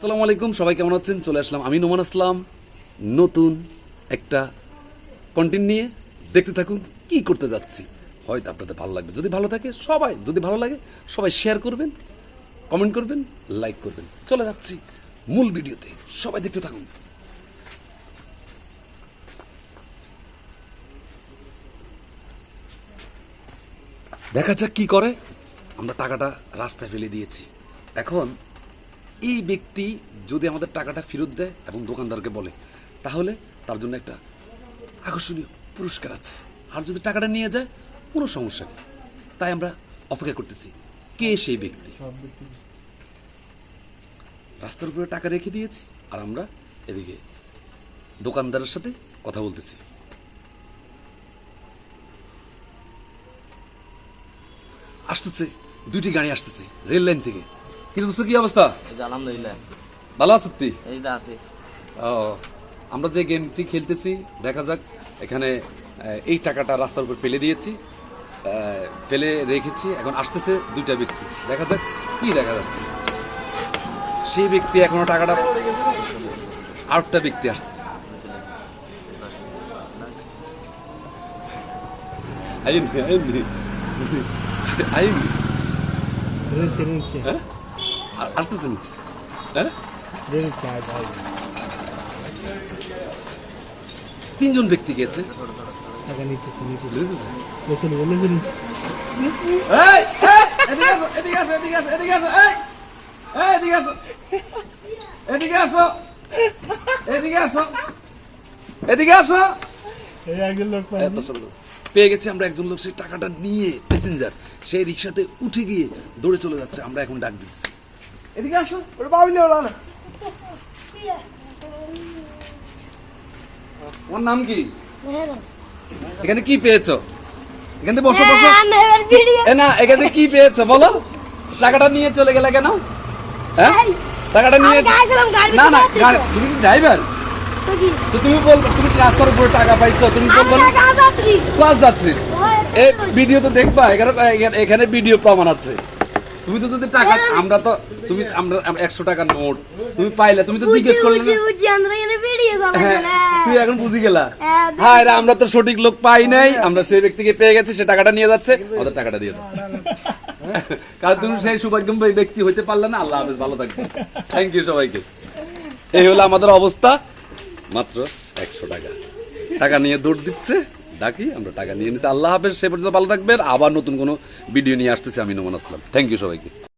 আসসালামু আলাইকুম, সবাই কেমন আছেন? চলে আসলাম আমি নোমান আসলাম নতুন একটা কন্টেন্ট নিয়ে। দেখতে থাকুন কি করতে যাচ্ছি, হয়তো আপনাদের ভালো লাগবে। যদি ভালো থাকে সবাই, যদি ভালো লাগে সবাই শেয়ার করবেন, কমেন্ট করবেন, লাইক করবেন। চলে যাচ্ছি মূল ভিডিওতে, সবাই দেখতে থাকুন। দেখা যাক কি করে। আমরা টাকাটা রাস্তায় ফেলে দিয়েছি। এখন এই ব্যক্তি যদি আমাদের টাকাটা ফেরত দেয় এবং দোকানদারকে বলে, তাহলে তার জন্য একটা আকর্ষণীয় পুরস্কার আছে। আর যদি টাকাটা নিয়ে যায়, কোনো সমস্যা নেই। তাই আমরা অপেক্ষা করতেছি কে সেই ব্যক্তি। রাস্তার উপরে টাকা রেখে দিয়েছি আর আমরা এদিকে দোকানদারের সাথে কথা বলতেছি। আসতেছে দুইটি গাড়ি আসতেছে রেল লাইন থেকে। কিন্তু দোস্ত কি অবস্থা? আলহামদুলিল্লাহ ভালো আছো তুই? এই তো আছি। আমরা যে গেমটি খেলতেছি, দেখা যাক এখানে এই টাকাটা রাস্তার উপর ফেলে দিয়েছি, ফেলে রেখেছি। এখন আসতেছে দুইটা ব্যক্তি, দেখা যাক কি দেখা যাচ্ছে। সেই ব্যক্তি এখনো টাকাটা, আরেকটা ব্যক্তি আসতেছে। আইন আইন আইন হ্যাঁ? আসতেছেন হ্যাঁ? তিনজন ব্যক্তি গেছে। পেয়ে গেছি আমরা একজন লোক, সেই টাকাটা নিয়ে প্যাসেঞ্জার সেই রিক্সাতে উঠে গিয়ে দৌড়ে চলে যাচ্ছে। আমরা এখন ডাক দিচ্ছি, এদিকে আসো। ওর নাম কি? এখানে কি পেয়েছো? এখানে বসো বসো। না, এখানে কি পেয়েছো বলো? টাকাটা নিয়ে চলে গেলে কেন? হ্যাঁ, টাকাটা নিয়ে না না গাড়ি, তুমি ড্রাইভার তো তুমি বলবো তুমি ট্রান্সফার উপরে টাকা পাইছো, তুমি বলবো ক্লাস যাত্রী। এই ভিডিও তো দেখবা, এখানে ভিডিও প্রমাণ আছে। তুমি তো যদি টাকা, আমরা তো তুমি আমরা 100 টাকার নোট তুমি পাইলে, তুমি তো জিজ্ঞেস করলে না। তুই এখন বুঝি গেলা। হ্যাঁ, আমরা তো সঠিক লোক পাই নাই, আমরা সেই ব্যক্তিকে পেয়ে গেছি, সে টাকাটা নিয়ে যাচ্ছে। আমাদের টাকাটা দিয়ে দাও, কারণ তুমি সেই সৌভাগ্যবান ব্যক্তি হইতে পারলে না। আল্লাহ হাফেজ, ভালো থাকবে। থ্যাংক ইউ সবাইকে। এই হলো আমাদের অবস্থা। মাত্র 100 টাকা, টাকা নিয়ে দৌড় দিচ্ছে ডাকি, আমরা টাকা নিয়ে নিচ্ছি। আল্লাহ হাফেজ, সে পর্যন্ত ভালো থাকবেন। আবার নতুন কোনো ভিডিও নিয়ে আসতেছি আমি নোমান আসলাম। থ্যাংক ইউ সবাইকে।